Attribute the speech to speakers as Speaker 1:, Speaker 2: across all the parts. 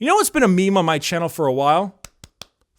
Speaker 1: You know what's been a meme on my channel for a while?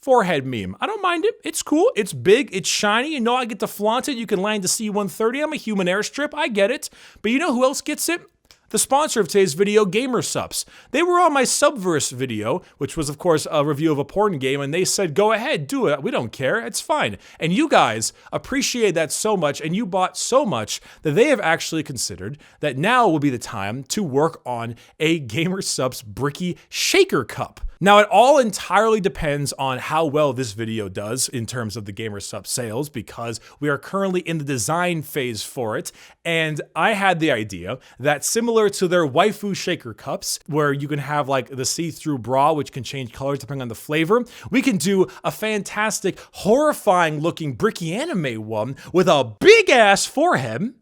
Speaker 1: Forehead meme. I don't mind it. It's cool. It's big. It's shiny. You know I get to flaunt it. You can land the C-130. I'm a human airstrip. I get it. But you know who else gets it? The sponsor of today's video, GamerSupps. They were on my Subverse video, which was, of course, a review of a porn game, and they said, go ahead, do it. We don't care. It's fine. And you guys appreciate that so much, and you bought so much that they have actually considered that now will be the time to work on a GamerSupps Bricky Shaker Cup. Now, it all entirely depends on how well this video does in terms of the GamerSupps sales, because we are currently in the design phase for it, and I had the idea that similar to their waifu shaker cups, where you can have like the see-through bra, which can change colors depending on the flavor, we can do a fantastic, horrifying-looking Bricky anime one with a big-ass forehead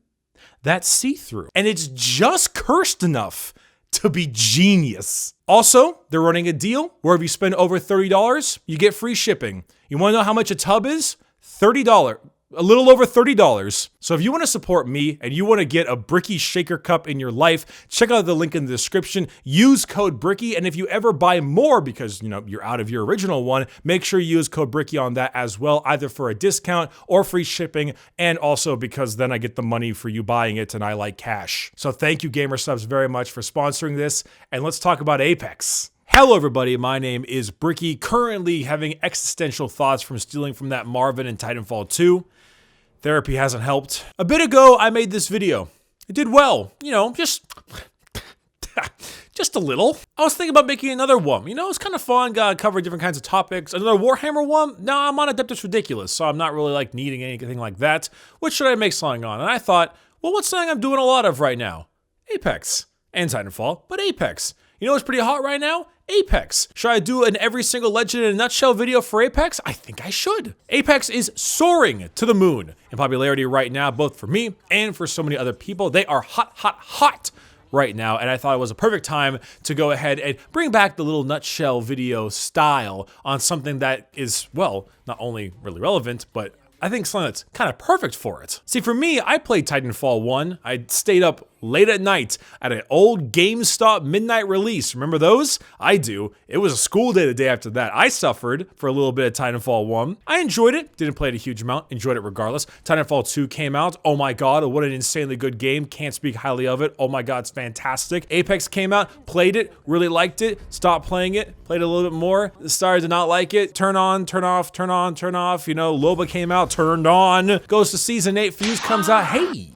Speaker 1: that's see-through. And it's just cursed enough to be genius. Also, they're running a deal where if you spend over $30, you get free shipping. You want to know how much a tub is? $30. A little over $30. So if you want to support me and you want to get a Bricky Shaker Cup in your life, check out the link in the description. Use code Bricky, and if you ever buy more because you're out of your original one, make sure you use code Bricky on that as well, either for a discount or free shipping, and also because then I get the money for you buying it and I like cash. So thank you GamerSupps very much for sponsoring this, and let's talk about Apex. Hello everybody, my name is Bricky, currently having existential thoughts from stealing from that Marvin in Titanfall 2. Therapy hasn't helped. A bit ago, I made this video. It did well, just a little. I was thinking about making another one. It's kind of fun, gotta cover different kinds of topics. Another Warhammer one? No, I'm on Adeptus Ridiculous, so I'm not really needing anything like that. What should I make something on? And I thought, well, what's something I'm doing a lot of right now? Apex. And Titanfall, but Apex. You know what's pretty hot right now? Apex. Should I do an every single legend in a nutshell video for Apex? I think I should. Apex is soaring to the moon in popularity right now, both for me and for so many other people. They are hot, hot, hot right now, and I thought it was a perfect time to go ahead and bring back the little nutshell video style on something that is, well, not only really relevant, but I think something that's kind of perfect for it. See, for me, I played Titanfall 1. I stayed up late at night at an old GameStop midnight release. Remember those? I do. It was a school day the day after that. I suffered for a little bit of Titanfall 1. I enjoyed it. Didn't play it a huge amount. Enjoyed it regardless. Titanfall 2 came out. Oh my god, what an insanely good game. Can't speak highly of it. Oh my god, it's fantastic. Apex came out. Played it. Really liked it. Stopped playing it. Played it a little bit more. Started to not like it. Turn on, turn off, turn on, turn off. Loba came out. Turned on. Goes to Season 8. Fuse comes out. Hey!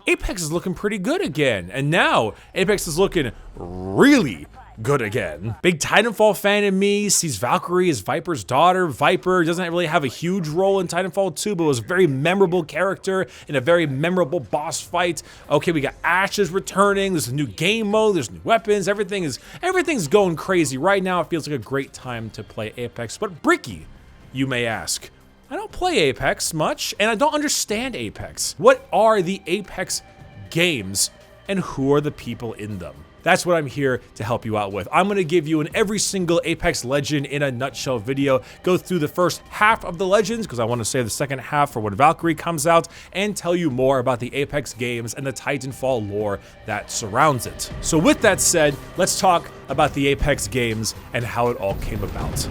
Speaker 1: Apex is looking pretty good again, and now Apex is looking really good again. Big Titanfall fan in me sees Valkyrie as Viper's daughter. Viper doesn't really have a huge role in Titanfall 2, but was a very memorable character in a very memorable boss fight. Okay, we got Ashes returning. There's a new game mode. There's new weapons. Everything's going crazy right now. It feels like a great time to play Apex. But Bricky, you may ask. I don't play Apex much, and I don't understand Apex. What are the Apex games, and who are the people in them? That's what I'm here to help you out with. I'm gonna give you an every single Apex legend in a nutshell video, go through the first half of the legends, because I wanna save the second half for when Valkyrie comes out, and tell you more about the Apex games and the Titanfall lore that surrounds it. So with that said, let's talk about the Apex games and how it all came about.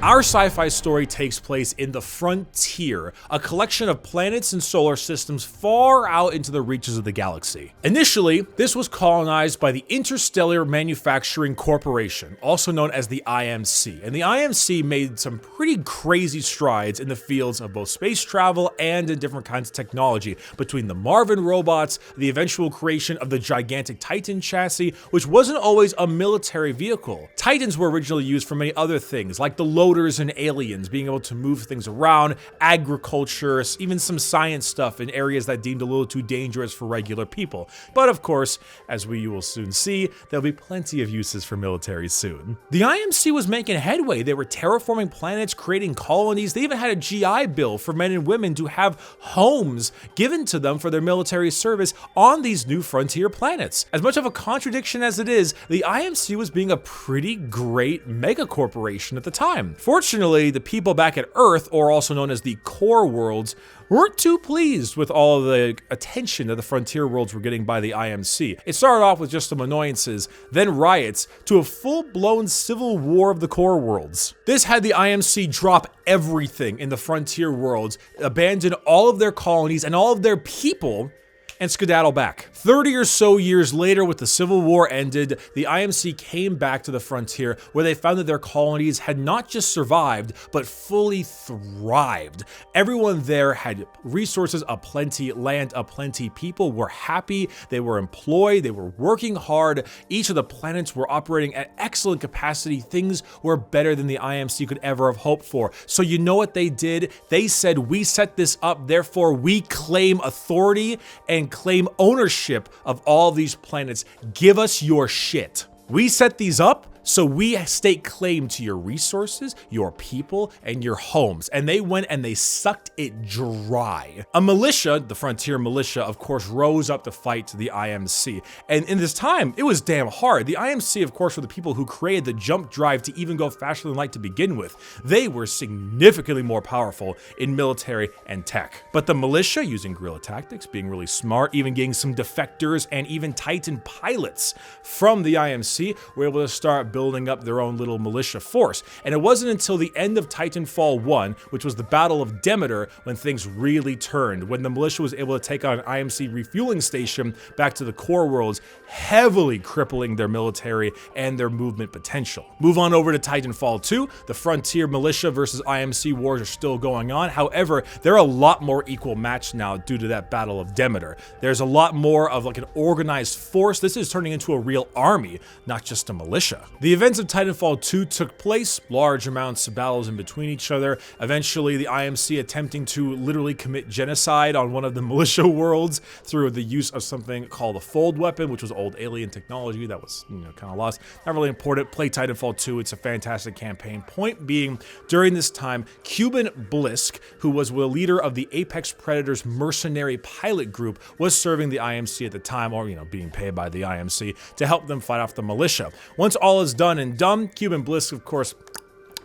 Speaker 1: Our sci-fi story takes place in the Frontier, a collection of planets and solar systems far out into the reaches of the galaxy. Initially, this was colonized by the Interstellar Manufacturing Corporation, also known as the IMC. And the IMC made some pretty crazy strides in the fields of both space travel and in different kinds of technology, between the Marvin robots, the eventual creation of the gigantic Titan chassis, which wasn't always a military vehicle. Titans were originally used for many other things, like the loaders and aliens, being able to move things around, agriculture, even some science stuff in areas that deemed a little too dangerous for regular people. But of course, as you will soon see, there'll be plenty of uses for military soon. The IMC was making headway. They were terraforming planets, creating colonies. They even had a GI Bill for men and women to have homes given to them for their military service on these new frontier planets. As much of a contradiction as it is, the IMC was being a pretty great mega corporation at the time. Fortunately, the people back at Earth, or also known as the Core Worlds, weren't too pleased with all of the attention that the Frontier Worlds were getting by the IMC. It started off with just some annoyances, then riots, to a full-blown civil war of the Core Worlds. This had the IMC drop everything in the Frontier Worlds, abandon all of their colonies and all of their people, and skedaddle back. 30 or so years later, with the Civil War ended, the IMC came back to the frontier where they found that their colonies had not just survived, but fully thrived. Everyone there had resources aplenty, land aplenty, people were happy, they were employed, they were working hard, each of the planets were operating at excellent capacity, things were better than the IMC could ever have hoped for. So you know what they did? They said, we set this up, therefore we claim authority and claim ownership of all these planets. Give us your shit. We set these up, so we stake claim to your resources, your people, and your homes. And they went and they sucked it dry. A militia, the Frontier Militia, of course, rose up to fight the IMC. And in this time, it was damn hard. The IMC, of course, were the people who created the jump drive to even go faster than light to begin with. They were significantly more powerful in military and tech. But the militia, using guerrilla tactics, being really smart, even getting some defectors and even Titan pilots from the IMC, were able to start building up their own little militia force. And it wasn't until the end of Titanfall 1, which was the Battle of Demeter, when things really turned, when the militia was able to take on an IMC refueling station back to the Core Worlds, heavily crippling their military and their movement potential. Move on over to Titanfall 2, the Frontier Militia versus IMC wars are still going on. However, they're a lot more equal match now due to that Battle of Demeter. There's a lot more of like an organized force. This is turning into a real army, not just a militia. The events of Titanfall 2 took place, large amounts of battles in between each other, eventually the IMC attempting to literally commit genocide on one of the militia worlds through the use of something called a fold weapon, which was old alien technology that was, kind of lost. Not really important. Play Titanfall 2, it's a fantastic campaign. Point being, during this time, Cuban Blisk, who was the leader of the Apex Predators mercenary pilot group, was serving the IMC at the time, or being paid by the IMC to help them fight off the militia. Once all is done and done, Cuban Blisk, of course,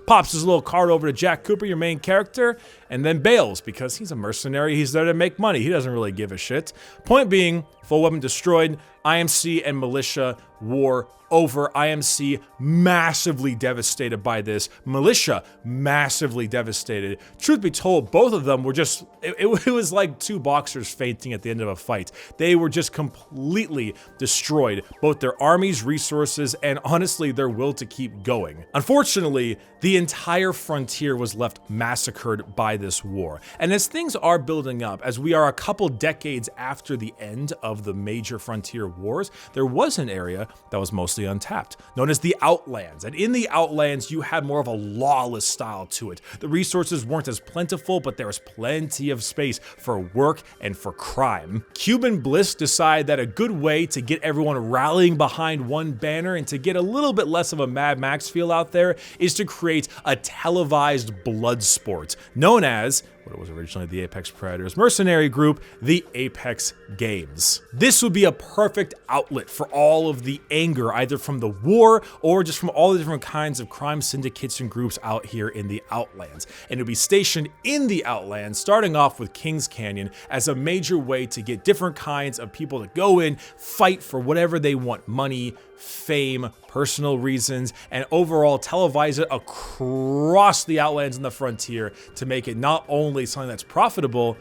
Speaker 1: pops his little card over to Jack Cooper, your main character, and then bails because he's a mercenary. He's there to make money. He doesn't really give a shit. Point being, full weapon destroyed, IMC and militia war over. IMC massively devastated by this. Militia massively devastated. Truth be told, both of them were just, it was like two boxers fainting at the end of a fight. They were just completely destroyed. Both their armies, resources, and honestly, their will to keep going. Unfortunately, the entire frontier was left massacred by this war. And as things are building up, as we are a couple decades after the end of the major frontier wars, there was an area that was mostly untapped, known as the Outlands. And in the Outlands, you had more of a lawless style to it. The resources weren't as plentiful, but there was plenty of space for work and for crime. Cuban Bliss decided that a good way to get everyone rallying behind one banner and to get a little bit less of a Mad Max feel out there is to create a televised blood sport known as what it was originally the Apex Predators mercenary group, the Apex Games. This would be a perfect outlet for all of the anger, either from the war or just from all the different kinds of crime syndicates and groups out here in the Outlands. And it would be stationed in the Outlands, starting off with Kings Canyon as a major way to get different kinds of people to go in, fight for whatever they want, money, fame, personal reasons, and overall televise it across the Outlands and the frontier to make it not only something that's profitable,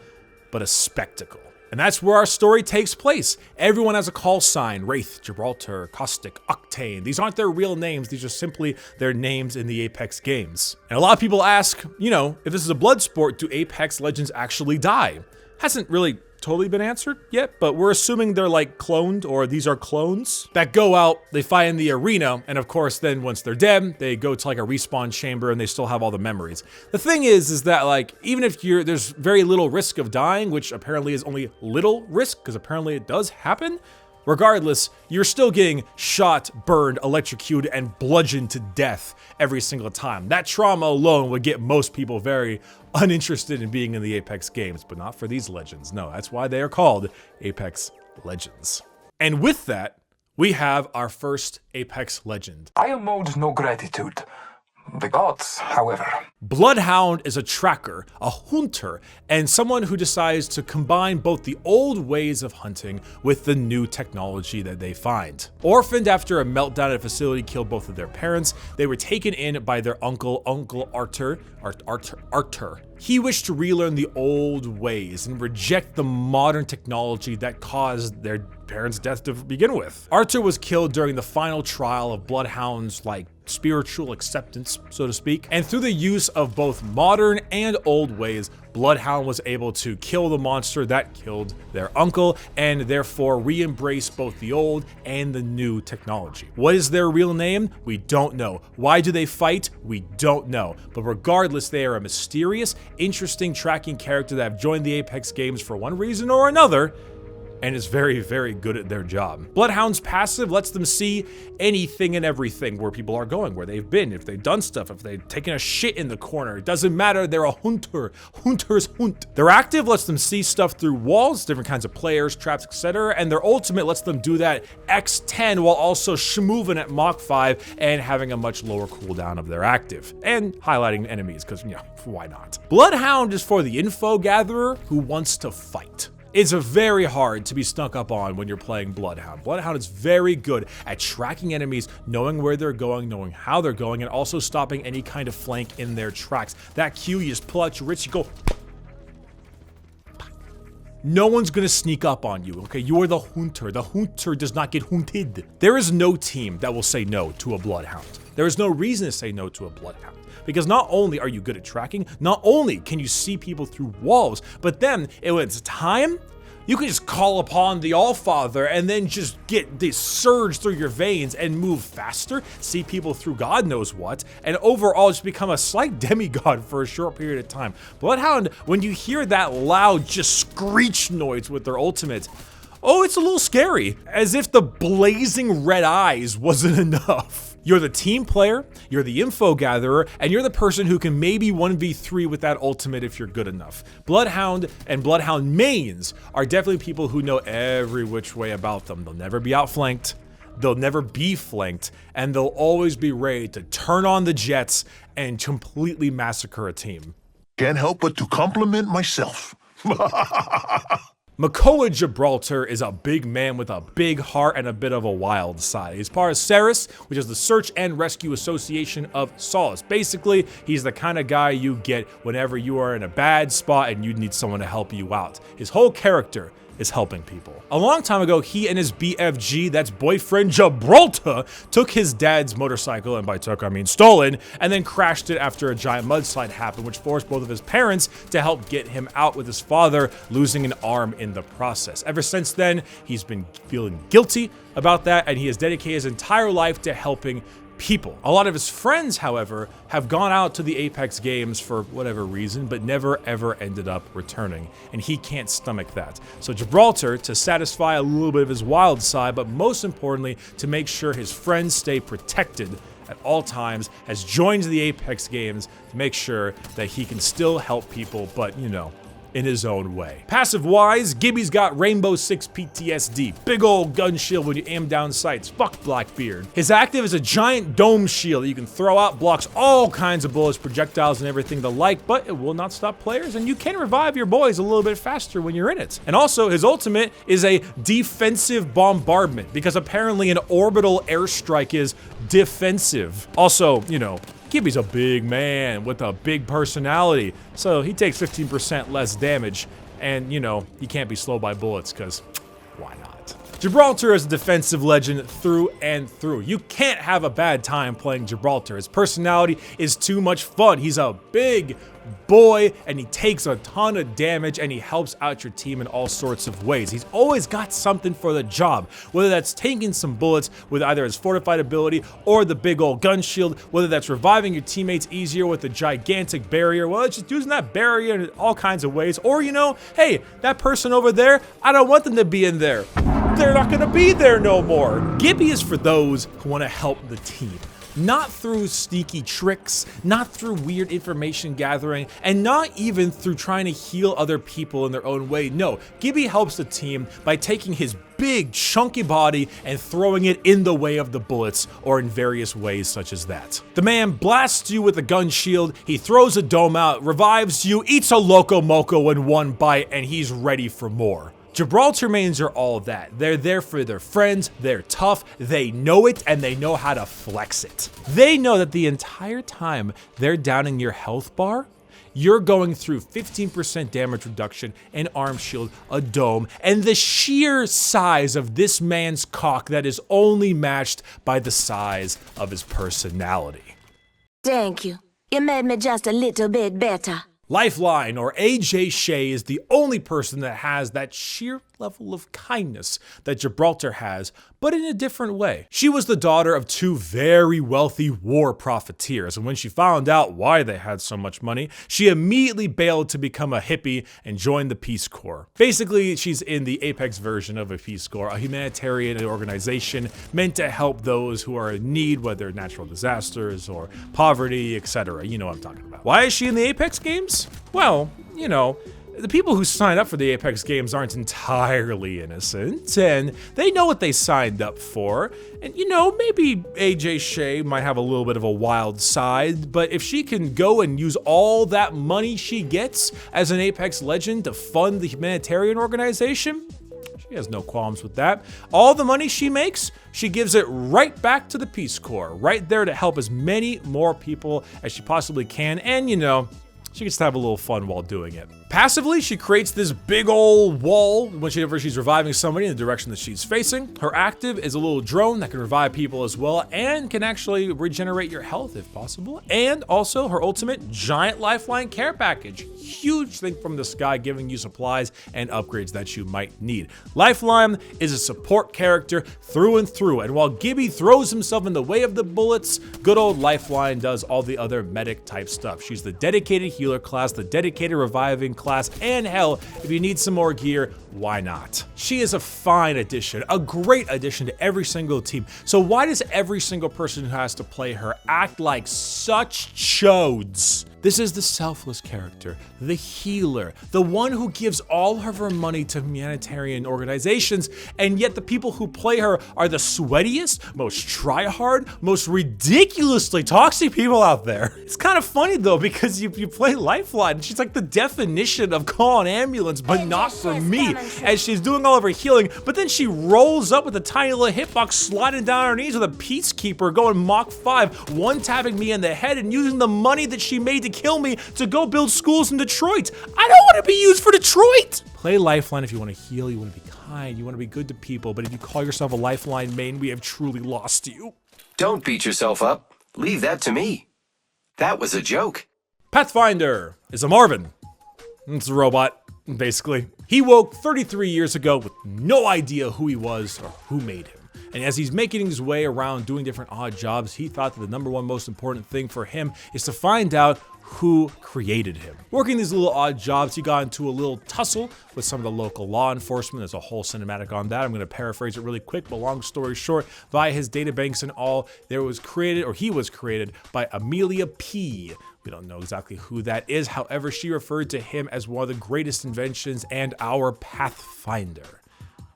Speaker 1: but a spectacle. And that's where our story takes place. Everyone has a call sign: Wraith, Gibraltar, Caustic, Octane. These aren't their real names, these are simply their names in the Apex games. And a lot of people ask, if this is a blood sport, do Apex Legends actually die? Hasn't really totally been answered yet, but we're assuming they're like cloned, or these are clones that go out, they fight in the arena, and of course then once they're dead, they go to like a respawn chamber and they still have all the memories. The thing is that like, even if there's very little risk of dying, which apparently is only little risk, because apparently it does happen, regardless, you're still getting shot, burned, electrocuted, and bludgeoned to death every single time. That trauma alone would get most people very uninterested in being in the Apex games, but not for these legends. No, that's why they are called Apex Legends. And with that, we have our first Apex legend.
Speaker 2: I am owed no gratitude, The gods, however.
Speaker 1: Bloodhound is a tracker, a hunter, and someone who decides to combine both the old ways of hunting with the new technology that they find. Orphaned after a meltdown at a facility killed both of their parents, they were taken in by their Uncle Arthur. He wished to relearn the old ways and reject the modern technology that caused their parents' death to begin with. Arthur was killed during the final trial of Bloodhound's, spiritual acceptance, so to speak. And through the use of both modern and old ways, Bloodhound was able to kill the monster that killed their uncle and therefore re-embrace both the old and the new technology. What is their real name? We don't know. Why do they fight? We don't know. But regardless, they are a mysterious, interesting tracking character that have joined the Apex games for one reason or another, and is very, very good at their job. Bloodhound's passive lets them see anything and everything, where people are going, where they've been, if they've done stuff, if they've taken a shit in the corner. It doesn't matter, they're a hunter. Hunters hunt. Their active lets them see stuff through walls, different kinds of players, traps, etc. And their ultimate lets them do that X10 while also schmooving at Mach 5 and having a much lower cooldown of their active. And highlighting enemies, because, why not? Bloodhound is for the info gatherer who wants to fight. It's very hard to be snuck up on when you're playing Bloodhound. Bloodhound is very good at tracking enemies, knowing where they're going, knowing how they're going, and also stopping any kind of flank in their tracks. That Q, you just pull out your wrist, you go. No one's gonna sneak up on you, okay? You are the hunter. The hunter does not get hunted. There is no team that will say no to a Bloodhound. There is no reason to say no to a Bloodhound. Because not only are you good at tracking, not only can you see people through walls, but then when it's time, you can just call upon the Allfather and then just get this surge through your veins and move faster, see people through God knows what, and overall just become a slight demigod for a short period of time. Bloodhound, when you hear that loud just screech noise with their ultimate, oh, it's a little scary, as if the blazing red eyes wasn't enough. You're the team player, you're the info gatherer, and you're the person who can maybe 1v3 with that ultimate if you're good enough. Bloodhound and Bloodhound mains are definitely people who know every which way about them. They'll never be outflanked, they'll never be flanked, and they'll always be ready to turn on the jets and completely massacre a team.
Speaker 3: Can't help but to compliment myself.
Speaker 1: Makoa Gibraltar is a big man with a big heart and a bit of a wild side. He's part of Ceres, which is the Search and Rescue Association of Solace. Basically, he's the kind of guy you get whenever you are in a bad spot and you need someone to help you out. His whole character is helping people. A long time ago, he and his BFG, that's boyfriend Gibraltar, took his dad's motorcycle, and by took I mean stolen, and then crashed it after a giant mudslide happened, which forced both of his parents to help get him out, with his father losing an arm in the process. Ever since then, he's been feeling guilty about that, and he has dedicated his entire life to helping people. A lot of his friends, however, have gone out to the Apex games for whatever reason, but never ever ended up returning, and he can't stomach that. So Gibraltar, to satisfy a little bit of his wild side, but most importantly, to make sure his friends stay protected at all times, has joined the Apex games to make sure that he can still help people, but in his own way. Passive-wise, Gibby's got Rainbow Six PTSD, big old gun shield when you aim down sights, fuck Blackbeard. His active is a giant dome shield that you can throw out, blocks all kinds of bullets, projectiles, and everything the like, but it will not stop players, and you can revive your boys a little bit faster when you're in it. And also, his ultimate is a defensive bombardment, because apparently an orbital airstrike is defensive. Also, Gibby's a big man with a big personality, so he takes 15% less damage, and he can't be slowed by bullets, because why not? Gibraltar is a defensive legend through and through. You can't have a bad time playing Gibraltar. His personality is too much fun. He's a big boy, and he takes a ton of damage, and he helps out your team in all sorts of ways. He's always got something for the job, whether that's taking some bullets with either his fortified ability or the big old gun shield, whether that's reviving your teammates easier with a gigantic barrier, well, it's just using that barrier in all kinds of ways, or hey, that person over there, I don't want them to be in there. They're not gonna be there no more. Gibby is for those who want to help the team. Not through sneaky tricks, not through weird information gathering, and not even through trying to heal other people in their own way. No, Gibby helps the team by taking his big chunky body and throwing it in the way of the bullets, or in various ways such as that. The man blasts you with a gun shield, he throws a dome out, revives you, eats a Loco Moco in one bite, and he's ready for more. Gibraltar mains are all that. They're there for their friends, they're tough, they know it, and they know how to flex it. They know that the entire time they're downing your health bar, you're going through 15% damage reduction, an arm shield, a dome, and the sheer size of this man's cock that is only matched by the size of his personality.
Speaker 2: Thank you. You made me just a little bit better.
Speaker 1: Lifeline, or AJ Shea, is the only person that has that sheer level of kindness that Gibraltar has, but in a different way. She was the daughter of two very wealthy war profiteers, and when she found out why they had so much money, she immediately bailed to become a hippie and join the Peace Corps. Basically, she's in the Apex version of a Peace Corps, a humanitarian organization meant to help those who are in need, whether natural disasters or poverty, etc. You know what I'm talking about. Why is she in the Apex games? Well, you know, the people who sign up for the Apex games aren't entirely innocent, and they know what they signed up for. And you know, maybe AJ Shea might have a little bit of a wild side, but if she can go and use all that money she gets as an Apex legend to fund the humanitarian organization, she has no qualms with that. All the money she makes, she gives it right back to the Peace Corps, right there to help as many more people as she possibly can, and you know, she gets to have a little fun while doing it. Passively, she creates this big old wall whenever she's reviving somebody in the direction that she's facing. Her active is a little drone that can revive people as well and can actually regenerate your health if possible. And also her ultimate, giant Lifeline care package. Huge thing from the sky, giving you supplies and upgrades that you might need. Lifeline is a support character through and through, and while Gibby throws himself in the way of the bullets, good old Lifeline does all the other medic type stuff. She's the dedicated healer class, the dedicated reviving class, and hell, if you need some more gear, why not? She is a fine addition, a great addition to every single team. So why does every single person who has to play her act like such chodes? This is the selfless character, the healer, the one who gives all of her money to humanitarian organizations, and yet the people who play her are the sweatiest, most try-hard, most ridiculously toxic people out there. It's kind of funny though, because you play Lifeline, and she's like the definition of call an ambulance, but not for me, as she's doing all of her healing, but then she rolls up with a tiny little hitbox, sliding down her knees with a Peacekeeper, going Mach 5, one-tapping me in the head, and using the money that she made to kill me to go build schools in Detroit. I don't want to be used for Detroit. Play Lifeline if you want to heal, you want to be kind, you want to be good to people, but if you call yourself a Lifeline main, we have truly lost you.
Speaker 4: Don't beat yourself up. Leave that to me. That was a joke.
Speaker 1: Pathfinder is a Marvin. It's a robot, basically. He woke 33 years ago with no idea who he was or who made him. And as he's making his way around doing different odd jobs, he thought that the number one most important thing for him is to find out who created him. Working these little odd jobs, he got into a little tussle with some of the local law enforcement. There's a whole cinematic on that. I'm going to paraphrase it really quick, but long story short, via his databanks and all, he was created by Amelia P. We don't know exactly who that is. However, she referred to him as one of the greatest inventions and our Pathfinder.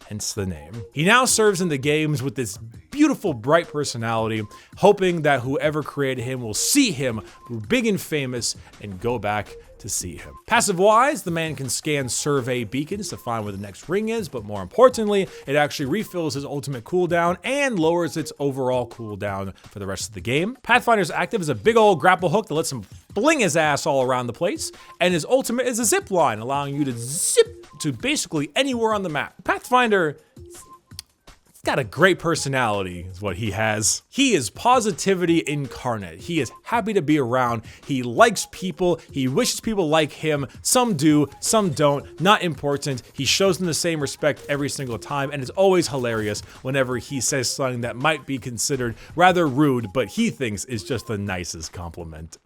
Speaker 1: Hence the name. He now serves in the games with this beautiful, bright personality, hoping that whoever created him will see him big and famous and go back to see him. Passive-wise, the man can scan survey beacons to find where the next ring is, but more importantly, it actually refills his ultimate cooldown and lowers its overall cooldown for the rest of the game. Pathfinder's active is a big old grapple hook that lets him fling his ass all around the place, and his ultimate is a zip line, allowing you to zip to basically anywhere on the map. Pathfinder, he's got a great personality, is what he has. He is positivity incarnate. He is happy to be around. He likes people. He wishes people like him. Some do, some don't, not important. He shows them the same respect every single time, and it's always hilarious whenever he says something that might be considered rather rude, but he thinks is just the nicest compliment.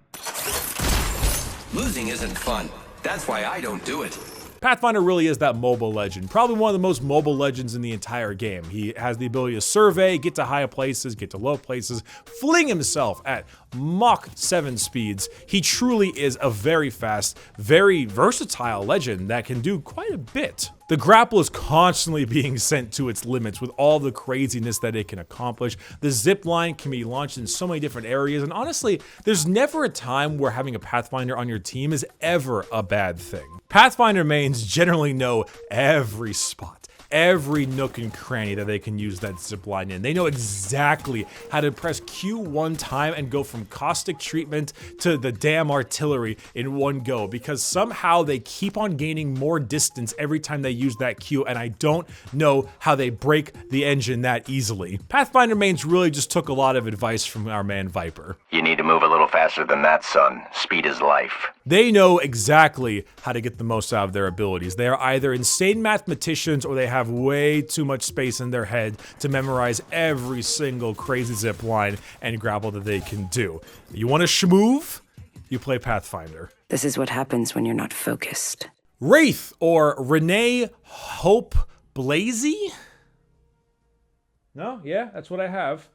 Speaker 4: Losing isn't fun. That's why I don't do it.
Speaker 1: Pathfinder really is that mobile legend, probably one of the most mobile legends in the entire game. He has the ability to survey, get to high places, get to low places, fling himself at Mach 7 speeds. He truly is a very fast, very versatile legend that can do quite a bit. The grapple is constantly being sent to its limits with all the craziness that it can accomplish. The zip line can be launched in so many different areas, and honestly, there's never a time where having a Pathfinder on your team is ever a bad thing. Pathfinder mains generally know every spot, every nook and cranny that they can use that zipline in. They know exactly how to press Q one time and go from caustic treatment to the damn artillery in one go, because somehow they keep on gaining more distance every time they use that Q, and I don't know how they break the engine that easily. Pathfinder mains really just took a lot of advice from our man Viper.
Speaker 4: You need to move a little faster than that, son. Speed is life.
Speaker 1: They know exactly how to get the most out of their abilities. They are either insane mathematicians or they have way too much space in their head to memorize every single crazy zip line and grapple that they can do. You want to schmoove? You play Pathfinder.
Speaker 5: This is what happens when you're not focused.
Speaker 1: Wraith, or Renee Hope Blazy? No? Yeah, that's what I have.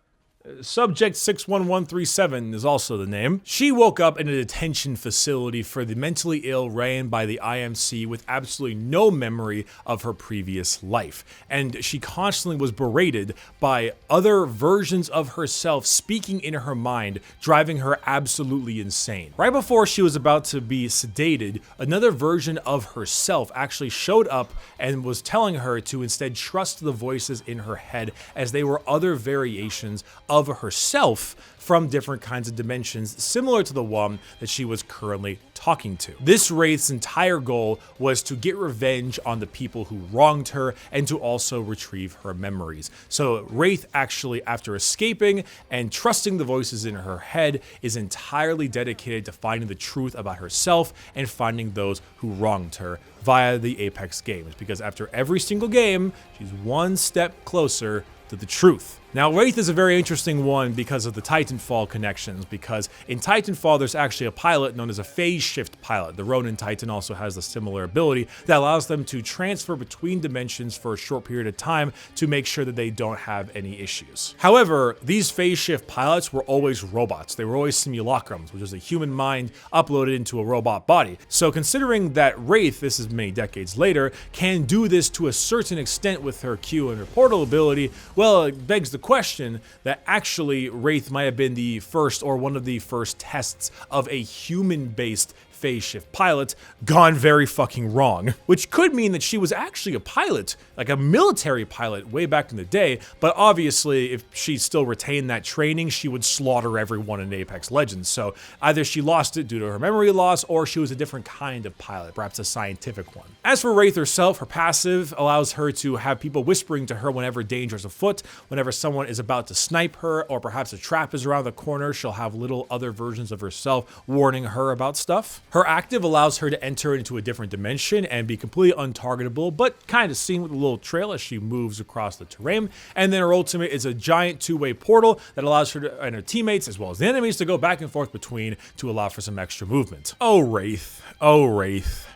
Speaker 1: Subject 61137 is also the name. She woke up in a detention facility for the mentally ill ran by the IMC with absolutely no memory of her previous life. And she constantly was berated by other versions of herself speaking in her mind, driving her absolutely insane. Right before she was about to be sedated, another version of herself actually showed up and was telling her to instead trust the voices in her head, as they were other variations of herself from different kinds of dimensions, similar to the one that she was currently talking to. This Wraith's entire goal was to get revenge on the people who wronged her and to also retrieve her memories. So Wraith actually, after escaping and trusting the voices in her head, is entirely dedicated to finding the truth about herself and finding those who wronged her via the Apex games, because after every single game, she's one step closer to the truth. Now, Wraith is a very interesting one because of the Titanfall connections, because in Titanfall, there's actually a pilot known as a phase shift pilot. The Ronin Titan also has a similar ability that allows them to transfer between dimensions for a short period of time to make sure that they don't have any issues. However, these phase shift pilots were always robots. They were always simulacrums, which is a human mind uploaded into a robot body. So considering that Wraith, this is many decades later, can do this to a certain extent with her Q and her portal ability, well, it begs the question that actually Wraith might have been the first or one of the first tests of a human-based phase shift pilot gone very fucking wrong, which could mean that she was actually a pilot, like a military pilot way back in the day, but obviously if she still retained that training, she would slaughter everyone in Apex Legends. So either she lost it due to her memory loss, or she was a different kind of pilot, perhaps a scientific one. As for Wraith herself, her passive allows her to have people whispering to her whenever danger is afoot, whenever someone is about to snipe her, or perhaps a trap is around the corner, she'll have little other versions of herself warning her about stuff. Her active allows her to enter into a different dimension and be completely untargetable, but kind of seen with a little trail as she moves across the terrain. And then her ultimate is a giant two-way portal that allows her and her teammates, as well as the enemies, to go back and forth between to allow for some extra movement. Oh, Wraith. Oh, Wraith.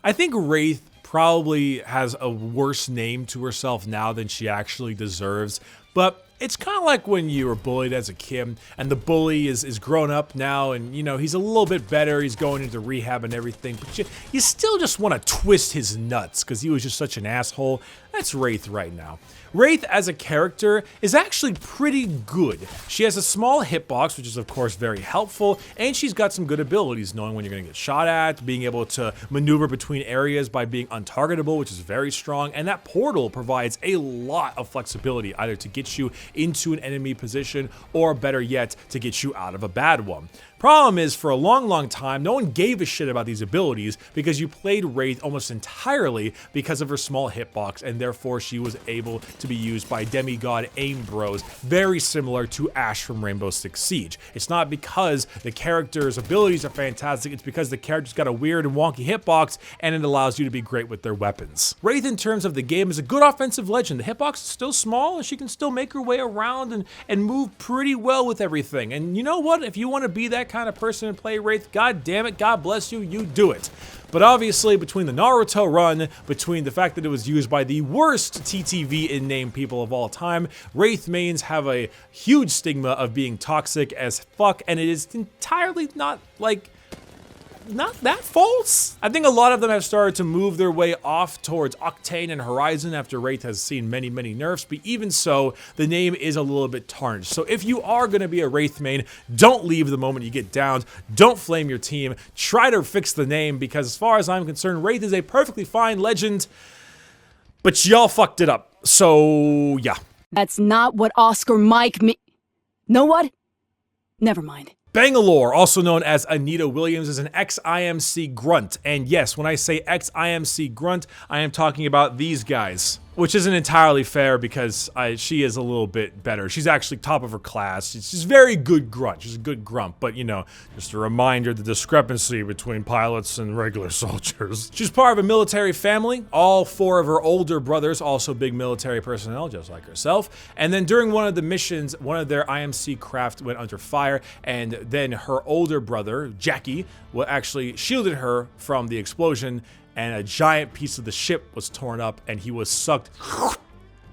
Speaker 1: I think Wraith probably has a worse name to herself now than she actually deserves, but it's kind of like when you were bullied as a kid and the bully is grown up now and, you know, he's a little bit better, he's going into rehab and everything, but you still just want to twist his nuts because he was just such an asshole. That's Wraith right now. Wraith as a character is actually pretty good. She has a small hitbox, which is of course very helpful, and she's got some good abilities, knowing when you're going to get shot at, being able to maneuver between areas by being untargetable, which is very strong, and that portal provides a lot of flexibility, either to get you into an enemy position or, better yet, to get you out of a bad one. Problem is, for a long time, no one gave a shit about these abilities because you played Wraith almost entirely because of her small hitbox, and therefore she was able to be used by demigod aim bros, very similar to Ashe from Rainbow Six Siege. It's not because the character's abilities are fantastic, it's because the character's got a weird and wonky hitbox, and it allows you to be great with their weapons. Wraith, in terms of the game, is a good offensive legend. The hitbox is still small, and she can still make her way around and move pretty well with everything. And you know what? If you want to be that kind of person to play Wraith, god damn it, God bless you, you do it. But obviously, between the Naruto run, between the fact that it was used by the worst TTV in-name people of all time, Wraith mains have a huge stigma of being toxic as fuck, and it is entirely not that false. I think a lot of them have started to move their way off towards Octane and Horizon after Wraith has seen many, many nerfs, but even so, the name is a little bit tarnished. So if you are going to be a Wraith main, don't leave the moment you get downed, don't flame your team, try to fix the name, because as far as I'm concerned, Wraith is a perfectly fine legend, but y'all fucked it up. So yeah.
Speaker 6: That's not what Oscar Mike Know what? Never mind.
Speaker 1: Bangalore, also known as Anita Williams, is an ex-IMC grunt. And yes, when I say ex-IMC grunt, I am talking about these guys. Which isn't entirely fair because she is a little bit better. She's actually top of her class. She's very good grunt. She's a good grunt, but you know, just a reminder the discrepancy between pilots and regular soldiers. She's part of a military family. All 4 of her older brothers, also big military personnel, just like herself. And then during one of the missions, one of their IMC craft went under fire, and then her older brother, Jackie, actually shielded her from the explosion, and a giant piece of the ship was torn up, and he was sucked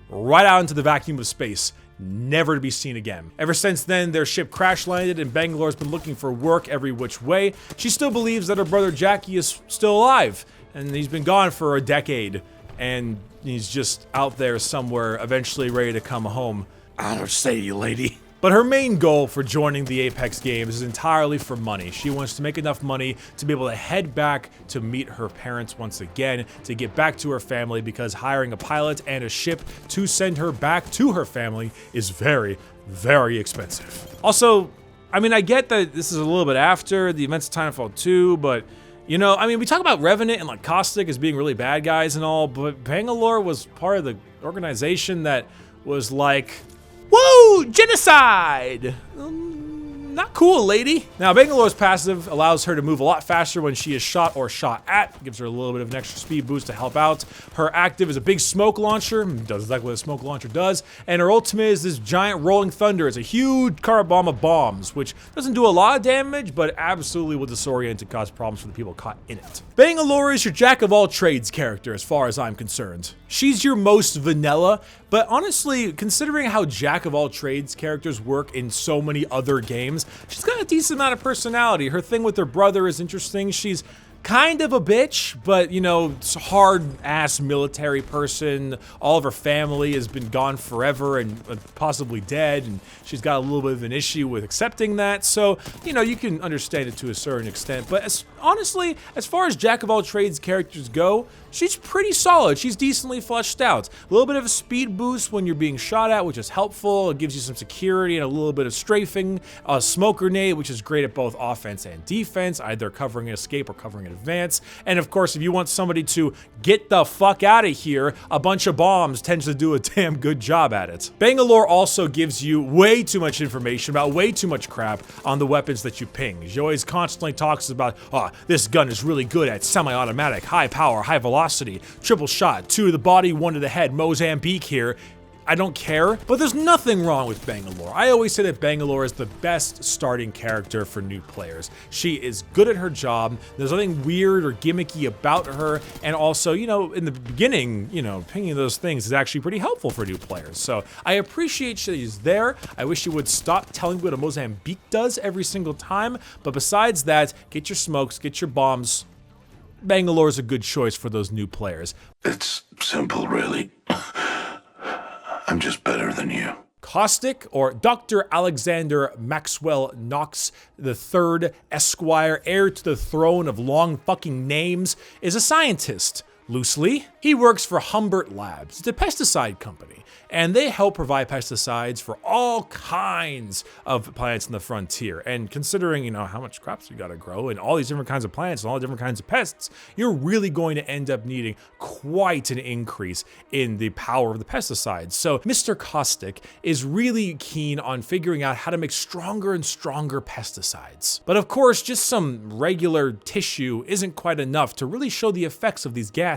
Speaker 1: right out into the vacuum of space, never to be seen again. Ever since then, their ship crash landed, and Bangalore's been looking for work every which way. She still believes that her brother Jackie is still alive, and he's been gone for a decade, and he's just out there somewhere, eventually ready to come home. I don't say to you, lady. But her main goal for joining the Apex games is entirely for money. She wants to make enough money to be able to head back to meet her parents once again, to get back to her family, because hiring a pilot and a ship to send her back to her family is very, very expensive. Also, I mean, I get that this is a little bit after the events of Titanfall 2, but you know, I mean, we talk about Revenant and like Caustic as being really bad guys and all, but Bangalore was part of the organization that was like, woo! Genocide! Not cool, lady. Now, Bangalore's passive allows her to move a lot faster when she is shot or shot at. Gives her a little bit of an extra speed boost to help out. Her active is a big smoke launcher. Does exactly what a smoke launcher does. And her ultimate is this giant rolling thunder. It's a huge car bomb of bombs, which doesn't do a lot of damage, but absolutely will disorient and cause problems for the people caught in it. Bangalore is your jack of all trades character as far as I'm concerned. She's your most vanilla, but honestly, considering how jack of all trades characters work in so many other games, she's got a decent amount of personality. Her thing with her brother is interesting. She's kind of a bitch, but you know, hard-ass military person. All of her family has been gone forever and possibly dead, and she's got a little bit of an issue with accepting that. So, you know, you can understand it to a certain extent. But honestly, as far as jack of all trades characters go, she's pretty solid. She's decently fleshed out. A little bit of a speed boost when you're being shot at, which is helpful. It gives you some security and a little bit of strafing. A smoke grenade, which is great at both offense and defense, either covering an escape or covering an advance. And of course, if you want somebody to get the fuck out of here, a bunch of bombs tends to do a damn good job at it. Bangalore also gives you way too much information about way too much crap on the weapons that you ping. She always constantly talks about, oh, this gun is really good at semi-automatic, high power, high velocity, triple shot, 2 to the body, 1 to the head, Mozambique here. I don't care, but there's nothing wrong with Bangalore. I always say that Bangalore is the best starting character for new players. She is good at her job. There's nothing weird or gimmicky about her. And also, you know, in the beginning, you know, pinging those things is actually pretty helpful for new players. So I appreciate she's there. I wish you would stop telling me what a Mozambique does every single time. But besides that, get your smokes, get your bombs. Bangalore is a good choice for those new players.
Speaker 3: It's simple, really. I'm just better than you.
Speaker 1: Caustic, or Dr. Alexander Maxwell Knox III, Esquire, heir to the throne of long fucking names, is a scientist. Loosely, he works for Humbert Labs. It's a pesticide company, and they help provide pesticides for all kinds of plants in the frontier. And considering, you know, how much crops you gotta grow and all these different kinds of plants and all different kinds of pests, you're really going to end up needing quite an increase in the power of the pesticides. So Mr. Caustic is really keen on figuring out how to make stronger and stronger pesticides. But of course, just some regular tissue isn't quite enough to really show the effects of these gases.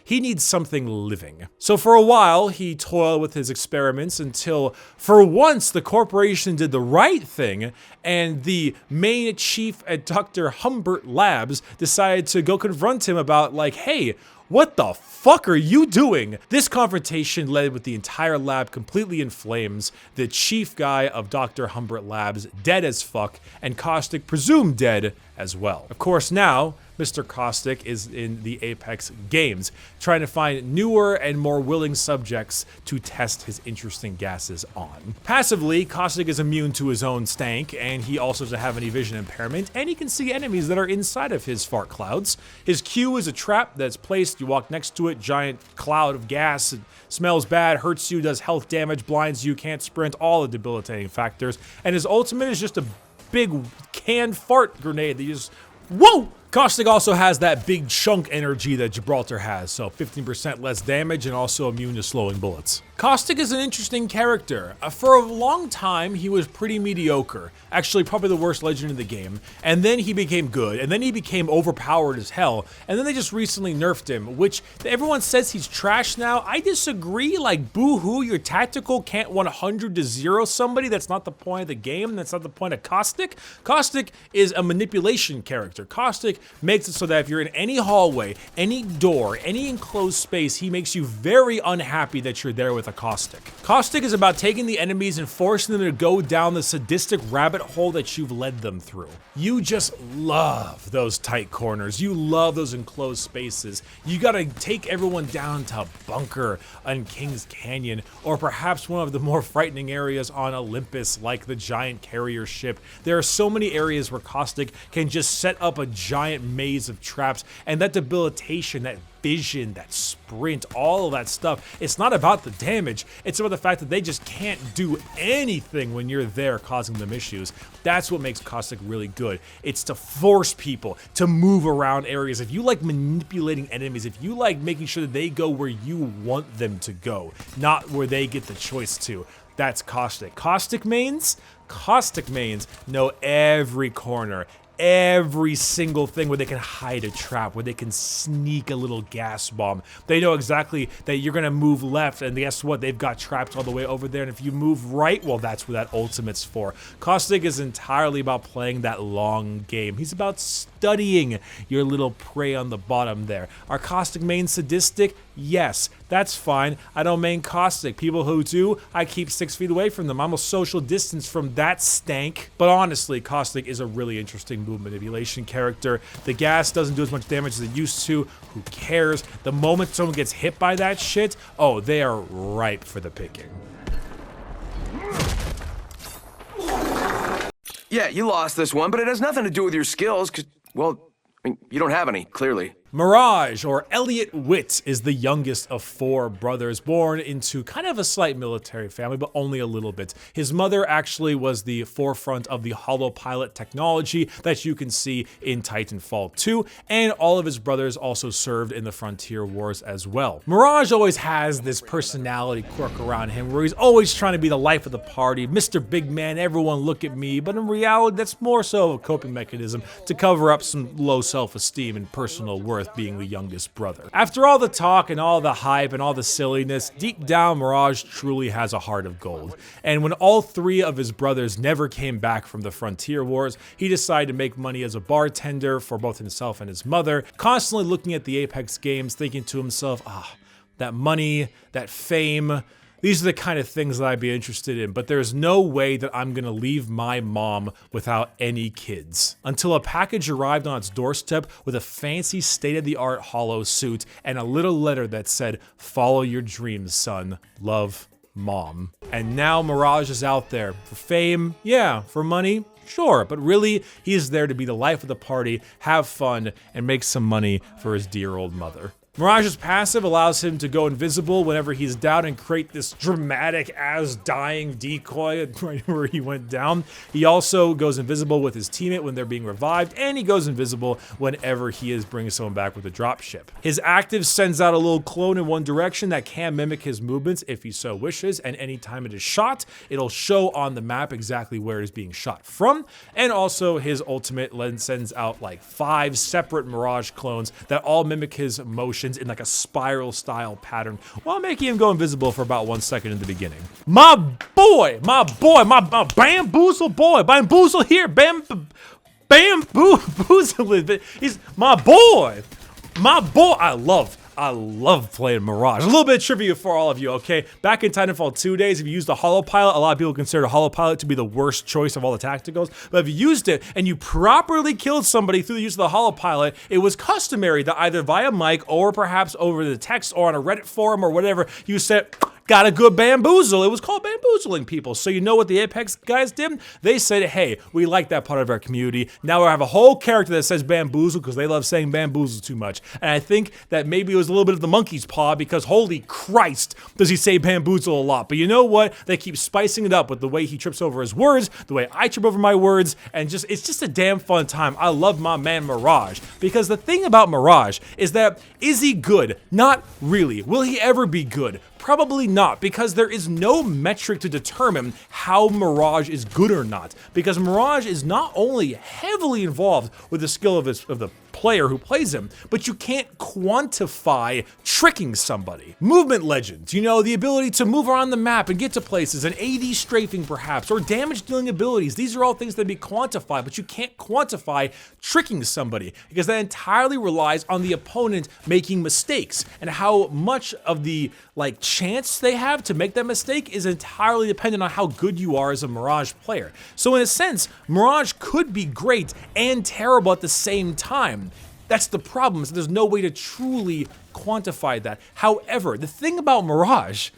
Speaker 1: He needs something living. So for a while, he toiled well with his experiments until, for once, the corporation did the right thing, and the main chief at Dr. Humbert Labs decided to go confront him about, like, hey, what the fuck are you doing? This confrontation led with the entire lab completely in flames, the chief guy of Dr. Humbert Labs dead as fuck, and Caustic presumed dead as well. Of course, now Mr. Caustic is in the Apex games, trying to find newer and more willing subjects to test his interesting gases on. Passively, Caustic is immune to his own stank, and he also doesn't have any vision impairment, and he can see enemies that are inside of his fart clouds. His Q is a trap that's placed, you walk next to it, giant cloud of gas, it smells bad, hurts you, does health damage, blinds you, can't sprint, all the debilitating factors, and his ultimate is just a big canned fart grenade that you just, whoa! Caustic also has that big chunk energy that Gibraltar has, so 15% less damage and also immune to slowing bullets. Caustic is an interesting character. For a long time, he was pretty mediocre. Actually, probably the worst legend in the game. And then he became good, and then he became overpowered as hell, and then they just recently nerfed him, which everyone says he's trash now. I disagree, like, boo-hoo, your tactical can't 100 to 0 somebody. That's not the point of the game, that's not the point of Caustic. Caustic is a manipulation character. Caustic makes it so that if you're in any hallway, any door, any enclosed space, he makes you very unhappy that you're there with a Caustic. Caustic is about taking the enemies and forcing them to go down the sadistic rabbit hole that you've led them through. You just love those tight corners. You love those enclosed spaces. You gotta take everyone down to Bunker on King's Canyon, or perhaps one of the more frightening areas on Olympus, like the giant carrier ship. There are so many areas where Caustic can just set up a giant maze of traps, and that debilitation, that vision, that sprint, all of that stuff, it's not about the damage, it's about the fact that they just can't do anything when you're there causing them issues. That's what makes Caustic really good. It's to force people to move around areas. If you like manipulating enemies, if you like making sure that they go where you want them to go, not where they get the choice to, that's Caustic. Caustic mains know every corner, every single thing where they can hide a trap, where they can sneak a little gas bomb. They know exactly that you're gonna move left, and guess what? They've got traps all the way over there, and if you move right, well, that's what that ultimate's for. Caustic is entirely about playing that long game. He's about studying your little prey on the bottom there. Are Caustic mains sadistic? Yes, that's fine. I don't main Caustic. People who do, I keep 6 feet away from them. I'm a social distance from that stank. But honestly, Caustic is a really interesting move manipulation character. The gas doesn't do as much damage as it used to. Who cares? The moment someone gets hit by that shit, oh, they are ripe for the picking.
Speaker 4: Yeah, you lost this one, but it has nothing to do with your skills, because, well, I mean, you don't have any, clearly.
Speaker 1: Mirage, or Elliot Witt, is the youngest of 4 brothers, born into kind of a slight military family, but only a little bit. His mother actually was the forefront of the holopilot technology that you can see in Titanfall 2, and all of his brothers also served in the Frontier Wars as well. Mirage always has this personality quirk around him where he's always trying to be the life of the party, Mr. Big Man, everyone look at me, but in reality, that's more so a coping mechanism to cover up some low self-esteem and personal worth being the youngest brother. After all the talk and all the hype and all the silliness, deep down Mirage truly has a heart of gold. And when all 3 of his brothers never came back from the Frontier Wars, he decided to make money as a bartender for both himself and his mother, constantly looking at the Apex games, thinking to himself, that money, that fame, these are the kind of things that I'd be interested in, but there's no way that I'm gonna leave my mom without any kids. Until a package arrived on its doorstep with a fancy state-of-the-art holo suit and a little letter that said, "Follow your dreams, son. Love, Mom." And now Mirage is out there. For fame, yeah. For money, sure. But really, he is there to be the life of the party, have fun, and make some money for his dear old mother. Mirage's passive allows him to go invisible whenever he's down and create this dramatic as-dying decoy right where he went down. He also goes invisible with his teammate when they're being revived, and he goes invisible whenever he is bringing someone back with a dropship. His active sends out a little clone in one direction that can mimic his movements if he so wishes, and anytime it is shot, it'll show on the map exactly where it is being shot from. And also his ultimate sends out like 5 separate Mirage clones that all mimic his motion animations in like a spiral style pattern while making him go invisible for about 1 second in the beginning. My bamboozle boy, bamboozle here, bamboozle. He's my boy. I love playing Mirage. A little bit of trivia for all of you, okay? Back in Titanfall 2 days, if you used the Holopilot, a lot of people consider Holopilot to be the worst choice of all the tacticals. But if you used it and you properly killed somebody through the use of the Holopilot, it was customary that either via mic or perhaps over the text or on a Reddit forum or whatever, you said, got a good bamboozle. It was called bamboozling people. So you know what the Apex guys did? They said, hey, we like that part of our community. Now we have a whole character that says bamboozle because they love saying bamboozle too much. And I think that maybe it was a little bit of the monkey's paw because holy Christ, does he say bamboozle a lot. But you know what? They keep spicing it up with the way he trips over his words, the way I trip over my words, and it's just a damn fun time. I love my man Mirage because the thing about Mirage is that, is he good? Not really. Will he ever be good? Probably not, because there is no metric to determine how Mirage is good or not, because Mirage is not only heavily involved with the skill of the player who plays him, but you can't quantify tricking somebody. Movement legends, you know, the ability to move around the map and get to places, and AD strafing perhaps, or damage dealing abilities. These are all things that be quantified, but you can't quantify tricking somebody, because that entirely relies on the opponent making mistakes, and how much of the chance they have to make that mistake is entirely dependent on how good you are as a Mirage player. So in a sense, Mirage could be great and terrible at the same time. That's the problem, is there's no way to truly quantify that. However, the thing about Mirage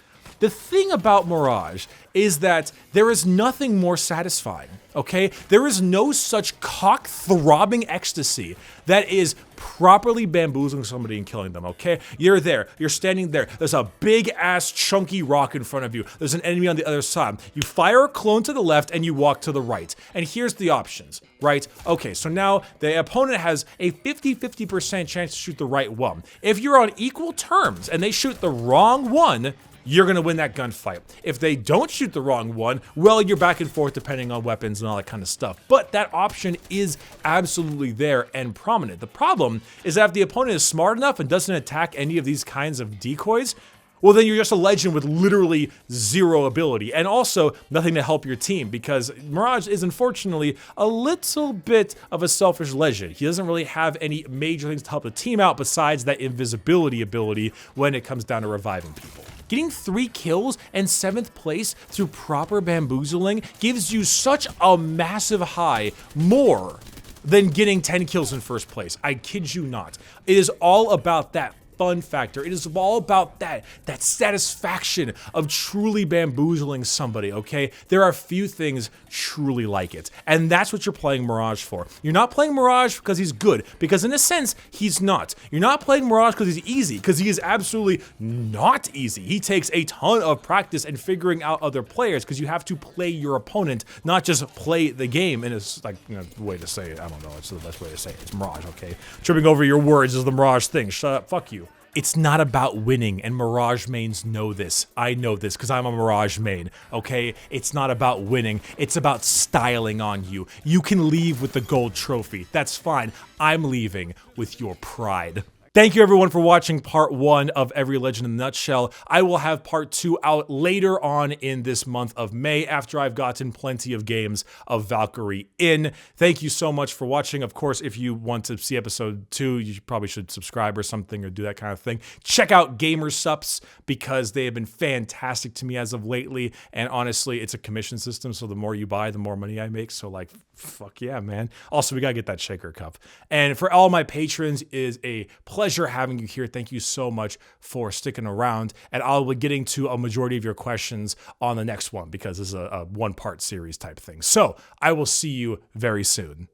Speaker 1: is that there is nothing more satisfying, okay? There is no such cock-throbbing ecstasy that is properly bamboozling somebody and killing them, okay? You're there, you're standing there, there's a big-ass chunky rock in front of you, there's an enemy on the other side. You fire a clone to the left and you walk to the right. And here's the options, right? Okay, so now the opponent has a 50-50% chance to shoot the right one. If you're on equal terms and they shoot the wrong one, you're gonna win that gunfight. If they don't shoot the wrong one, well, you're back and forth depending on weapons and all that kind of stuff. But that option is absolutely there and prominent. The problem is that if the opponent is smart enough and doesn't attack any of these kinds of decoys, well, then you're just a legend with literally zero ability, and also nothing to help your team, because Mirage is unfortunately a little bit of a selfish legend. He doesn't really have any major things to help the team out besides that invisibility ability when it comes down to reviving people. Getting 3 kills and 7th place through proper bamboozling gives you such a massive high, more than getting 10 kills in first place. I kid you not. It is all about that fun factor. It is all about that satisfaction of truly bamboozling somebody, okay? There are few things truly like it, and that's what you're playing Mirage for. You're not playing Mirage because he's good, because in a sense, he's not. You're not playing Mirage because he's easy, because he is absolutely not easy. He takes a ton of practice and figuring out other players, because you have to play your opponent, not just play the game. And it's like, you know, the way to say it, I don't know, it's the best way to say it. It's Mirage, okay? Tripping over your words is the Mirage thing. Shut up, fuck you. It's not about winning, and Mirage mains know this. I know this because I'm a Mirage main, okay? It's not about winning, it's about styling on you. You can leave with the gold trophy, that's fine. I'm leaving with your pride. Thank you everyone for watching part 1 of Every Legend in a Nutshell. I will have part 2 out later on in this month of May after I've gotten plenty of games of Valkyrie in. Thank you so much for watching. Of course, if you want to see episode 2, you probably should subscribe or something or do that kind of thing. Check out Gamersups because they have been fantastic to me as of lately. And honestly, it's a commission system, so the more you buy, the more money I make. So like, fuck yeah, man. Also, we gotta get that shaker cup. And for all my patrons, it is a pleasure having you here. Thank you so much for sticking around. And I'll be getting to a majority of your questions on the next one because this is a one-part series type thing. So I will see you very soon.